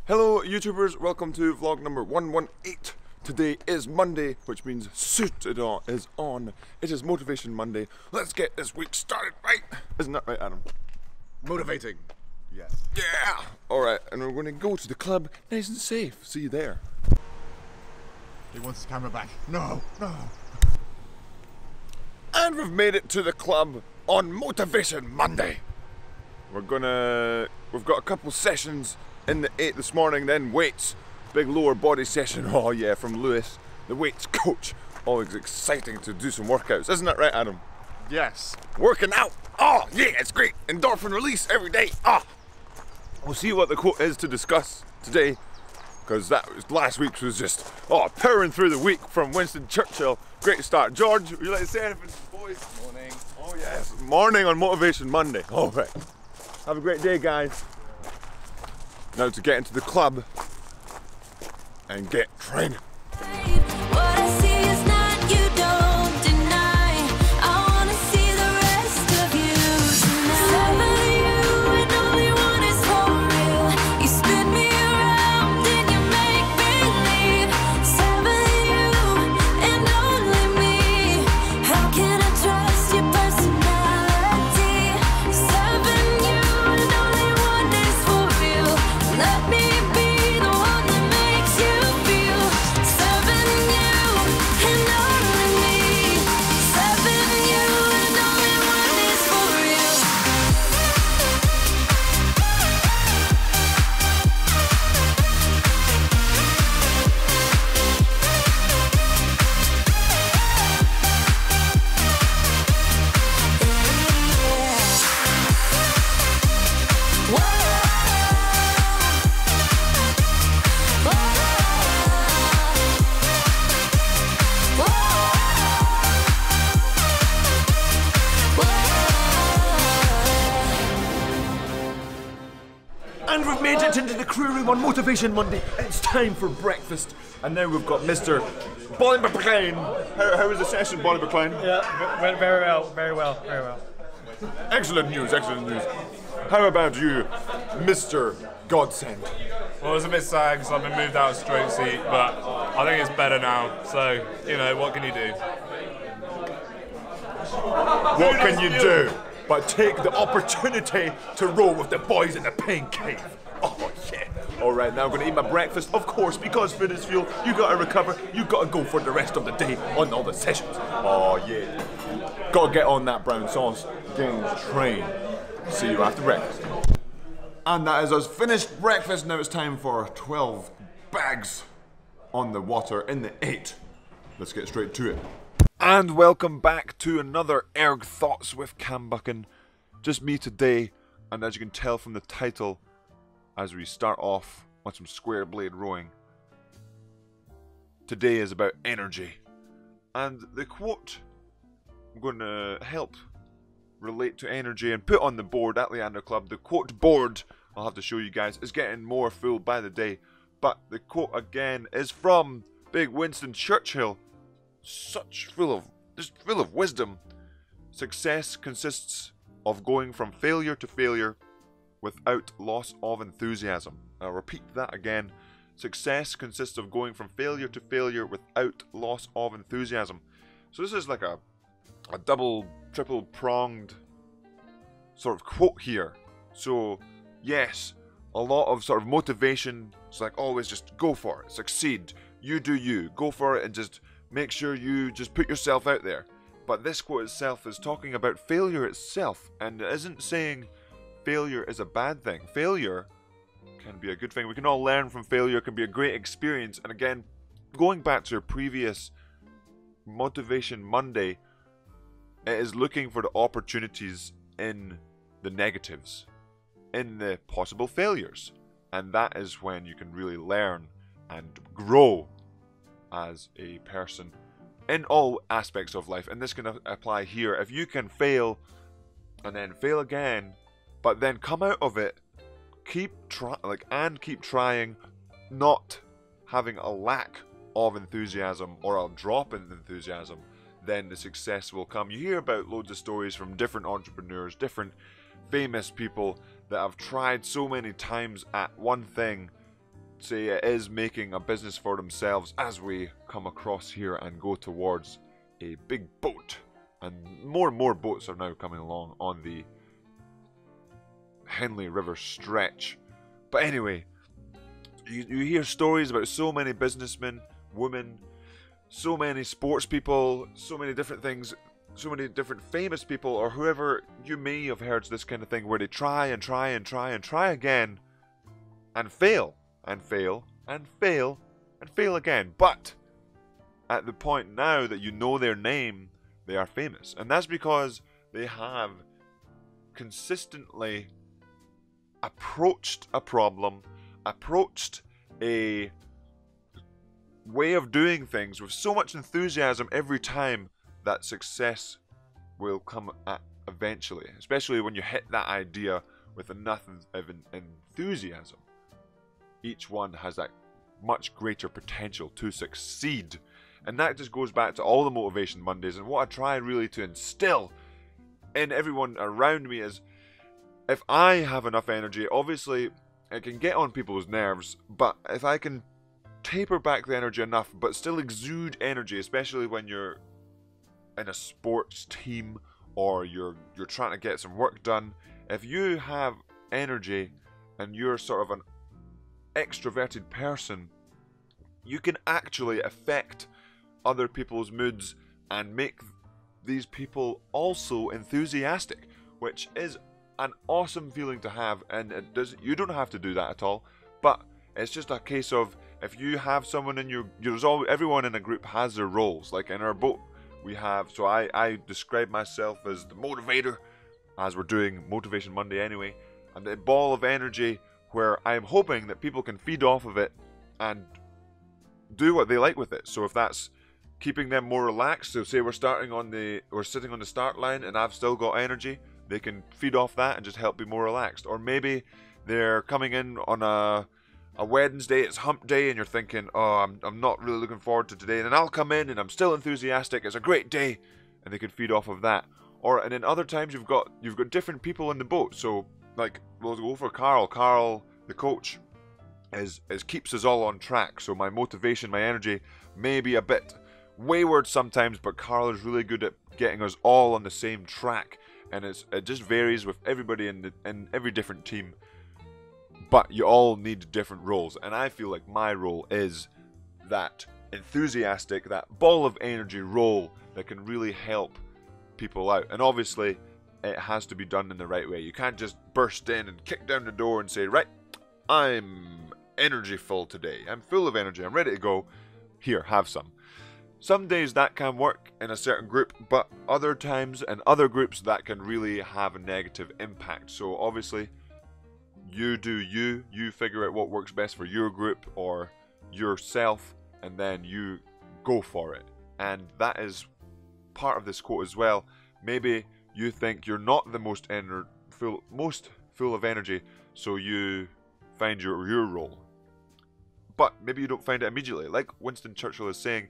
Hello YouTubers, welcome to vlog number 118. Today is Monday, which means Suit It On is on. It is Motivation Monday. Let's get this week started, right? Isn't that right, Adam? Motivating. Yes. Yeah! Alright, and we're going to go to the club nice and safe. See you there. He wants his camera back. No, no. And we've made it to the club on Motivation Monday. We've got a couple sessions in the 8 this morning, then weights. Big lower body session, oh yeah, from Lewis, the weights coach. Always exciting to do some workouts, isn't that right, Adam? Yes. Working out, oh yeah, it's great. Endorphin release every day, ah. We'll see what the quote is to discuss today, because last week's was just, powering through the week from Winston Churchill. Great start. George, would you like to say anything, boys? Morning. Oh yes, morning on Motivation Monday. All right. Have a great day, guys. Now to get into the club and get training. What I see is not, you don't deny. I wanna see the rest of you tonight. Seven of you and only one is for real. You spin me around and you make me leave. Seven of you and only me. How can I trust your personality? Seven you and only one is for real. Let me be the one that makes you feel. Seven you and only me. Seven you and only one is for real. And we've made it into the crew room on Motivation Monday. It's time for breakfast. And now we've got Mr. Buchan. How was the session, Buchan? Yeah, went very well, very well, very well. Excellent news, excellent news. How about you, Mr. Godsend? Well, it was a bit sad because I've been moved out of straight seat, but I think it's better now. So, you know, what can you do? What can you do but take the opportunity to roll with the boys in the pain cave? Oh yeah. Alright, now I'm gonna eat my breakfast, of course, because food is fuel. You gotta recover, you gotta go for the rest of the day on all the sessions. Oh yeah. Gotta get on that brown sauce. Gains train. See you after breakfast. And that is us finished breakfast. Now it's time for 12 bags on the water in the 8. Let's get straight to it. And welcome back to another Erg Thoughts with Cam Buchan. Just me today, and as you can tell from the title, as we start off on some square blade rowing, today is about energy. And the quote I'm going to help relate to energy and put on the board at Leander Club. The quote board, I'll have to show you guys, is getting more full by the day. But the quote again is from big Winston Churchill. Just full of wisdom. Success consists of going from failure to failure without loss of enthusiasm. I'll repeat that again. Success consists of going from failure to failure without loss of enthusiasm. So this is like a double, triple pronged sort of quote here. So yes, a lot of sort of motivation. It's like always just go for it, succeed, you do you, go for it and just make sure you just put yourself out there. But this quote itself is talking about failure itself, and it isn't saying failure is a bad thing. Failure can be a good thing. We can all learn from failure. It can be a great experience. And again, going back to a previous Motivation Monday, it is looking for the opportunities in the negatives, in the possible failures. And that is when you can really learn and grow as a person in all aspects of life. And this can apply here. If you can fail and then fail again, but then come out of it, keep trying, not having a lack of enthusiasm or a drop in enthusiasm, then the success will come. You hear about loads of stories from different entrepreneurs, different famous people that have tried so many times at one thing say it is making a business for themselves as we come across here and go towards a big boat. And more boats are now coming along on the Henley River stretch. But anyway, you hear stories about so many businessmen, women, so many sports people, so many different things, so many different famous people, or whoever you may have heard this kind of thing, where they try and try and try and try again and fail and fail and fail and fail again. But at the point now that you know their name, they are famous. And that's because they have consistently approached a problem, approached a way of doing things with so much enthusiasm every time that success will come at eventually. Especially when you hit that idea with enough of enthusiasm. Each one has that much greater potential to succeed. And that just goes back to all the Motivation Mondays, and what I try really to instill in everyone around me is, if I have enough energy, obviously it can get on people's nerves, but if I can taper back the energy enough but still exude energy, especially when you're in a sports team or you're trying to get some work done, if you have energy and you're sort of an extroverted person, you can actually affect other people's moods and make these people also enthusiastic, which is an awesome feeling to have. And you don't have to do that at all, but it's just a case of, if you have someone in everyone in a group has their roles. Like in our boat, we have, so I describe myself as the motivator, as we're doing Motivation Monday anyway, and the ball of energy where I'm hoping that people can feed off of it and do what they like with it. So if that's keeping them more relaxed, so say we're sitting on the start line and I've still got energy, they can feed off that and just help be more relaxed. Or maybe they're coming in on a Wednesday, it's hump day, and you're thinking, oh, I'm not really looking forward to today, and then I'll come in and I'm still enthusiastic, it's a great day, and they can feed off of that. And then other times you've got different people in the boat. So like, we'll go for Carl. Carl, the coach, is keeps us all on track. So my motivation, my energy may be a bit wayward sometimes, but Carl is really good at getting us all on the same track, and it just varies with everybody in every different team. But you all need different roles, and I feel like my role is that enthusiastic, that ball of energy role that can really help people out. And obviously, it has to be done in the right way. You can't just burst in and kick down the door and say, right, I'm energy full today. I'm full of energy. I'm ready to go. Here, have some. Some days that can work in a certain group, but other times and other groups that can really have a negative impact. So obviously, you do you figure out what works best for your group or yourself, and then you go for it. And that is part of this quote as well. Maybe you think you're not the most full of energy, so you find your role. But maybe you don't find it immediately. Like Winston Churchill is saying,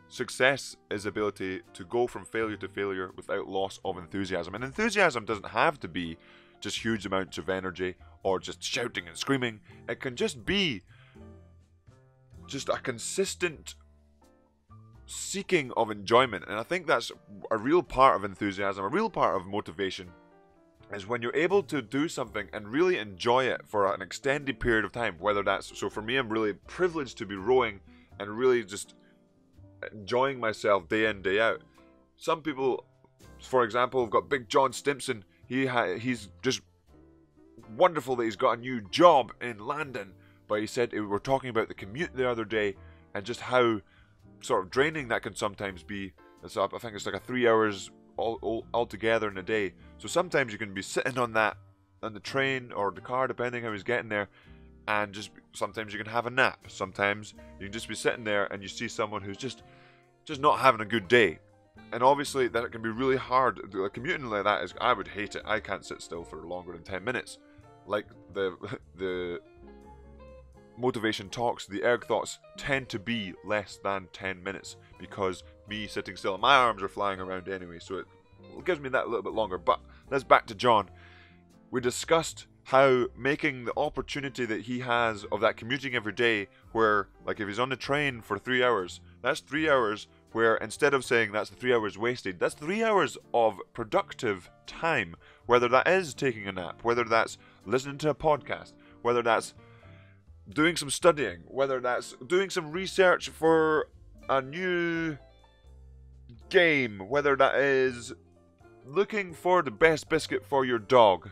success is the ability to go from failure to failure without loss of enthusiasm. And enthusiasm doesn't have to be just huge amounts of energy or just shouting and screaming. It can just be just a consistent seeking of enjoyment. And I think that's a real part of enthusiasm, a real part of motivation, is when you're able to do something and really enjoy it for an extended period of time. Whether that's, so for me, I'm really privileged to be rowing and really just enjoying myself day in, day out. Some people, for example, have got Big John Stimpson. He's just wonderful that he's got a new job in London. But he said, we were talking about the commute the other day and just how sort of draining that can sometimes be. I think it's like 3 hours all together in a day. So sometimes you can be sitting on the train or the car, depending how he's getting there, and sometimes you can have a nap. Sometimes you can just be sitting there and you see someone who's just not having a good day. And obviously that can be really hard. Commuting like that I would hate it. I can't sit still for longer than 10 minutes. Like the motivation talks, the erg thoughts tend to be less than 10 minutes because me sitting still, my arms are flying around anyway, so it gives me that a little bit longer. But let's back to John. We discussed how making the opportunity that he has of that commuting every day, where, like, if he's on the train for 3 hours, that's 3 hours where instead of saying that's 3 hours wasted, that's 3 hours of productive time. Whether that is taking a nap, whether that's listening to a podcast, whether that's doing some studying, whether that's doing some research for a new game, whether that is looking for the best biscuit for your dog.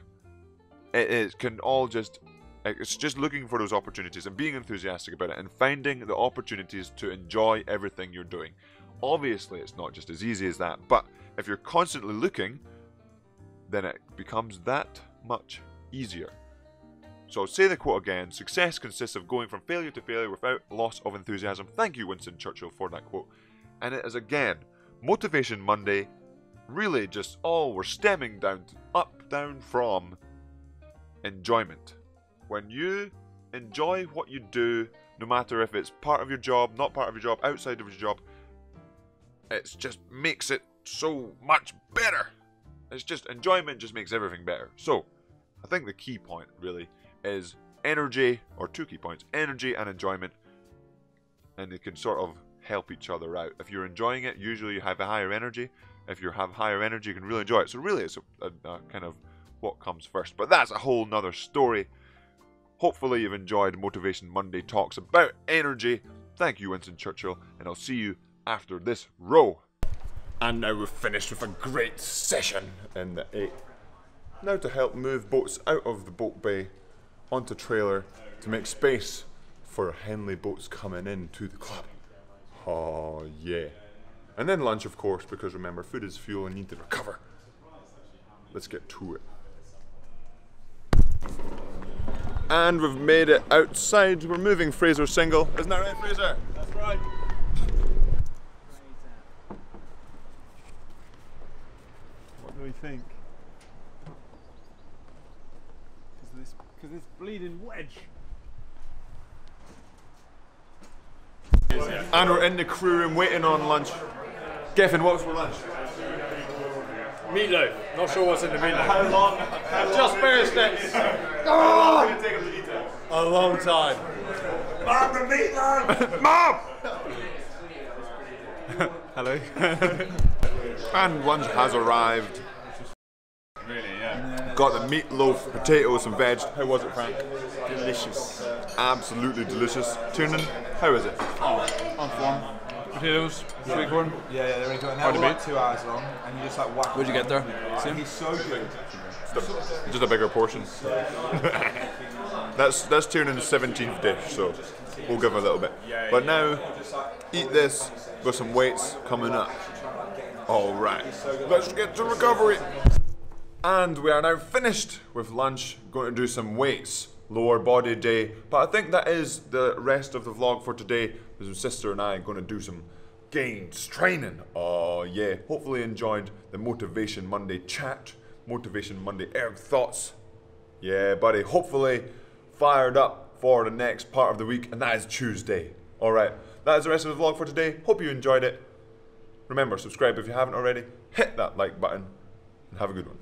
It can all just, it's just looking for those opportunities and being enthusiastic about it and finding the opportunities to enjoy everything you're doing. Obviously, it's not just as easy as that, but if you're constantly looking, then it becomes that much easier. So say the quote again: success consists of going from failure to failure without loss of enthusiasm. Thank you, Winston Churchill, for that quote. And it is again, Motivation Monday, really just all we're stemming down from enjoyment. When you enjoy what you do, no matter if it's part of your job, not part of your job, outside of your job, it just makes it so much better. It's just, enjoyment just makes everything better. So, I think the key point really is energy, or two key points, energy and enjoyment, and they can sort of help each other out. If you're enjoying it, usually you have a higher energy. If you have higher energy, you can really enjoy it. So really it's a kind of what comes first. But that's a whole nother story. Hopefully you've enjoyed Motivation Monday talks about energy. Thank you, Winston Churchill, and I'll see you after this row. And now we've finished with a great session in the 8. Now to help move boats out of the boat bay onto trailer to make space for Henley boats coming in to the club. Oh yeah. And then lunch, of course, because remember, food is fuel and you need to recover. Let's get to it. And we've made it outside. We're moving Fraser single. Isn't that right, Fraser? That's right. What do we think? Because this bleeding wedge. And we're in the crew room waiting on lunch. Geffen, what's for lunch? Meatloaf. Not sure what's in the meatloaf. How long? Just finished it. A long time. Mom, the meatloaf! Mom! Hello. And lunch has arrived. Really, yeah. Got the meatloaf, potatoes and veg. How was it, Frank? Delicious. Absolutely delicious. Tiernan, how is it? On form. Potatoes, sweet corn. Yeah, they're really good. And Quite they're a like bit. 2 hours long, and you just like whack. Where'd you get there? He's so good. Just a bigger portion. That's Tiernan's 17th dish, so we'll give him a little bit. But now, eat this with some weights coming up. Alright, let's get to recovery. And we are now finished with lunch, going to do some weights, lower body day. But I think that is the rest of the vlog for today. My sister and I are going to do some gains training. Oh yeah, hopefully you enjoyed the Motivation Monday chat, Motivation Monday erg thoughts. Yeah buddy, hopefully fired up for the next part of the week, and that is Tuesday. Alright, that is the rest of the vlog for today. Hope you enjoyed it. Remember, subscribe if you haven't already, hit that like button, and have a good one.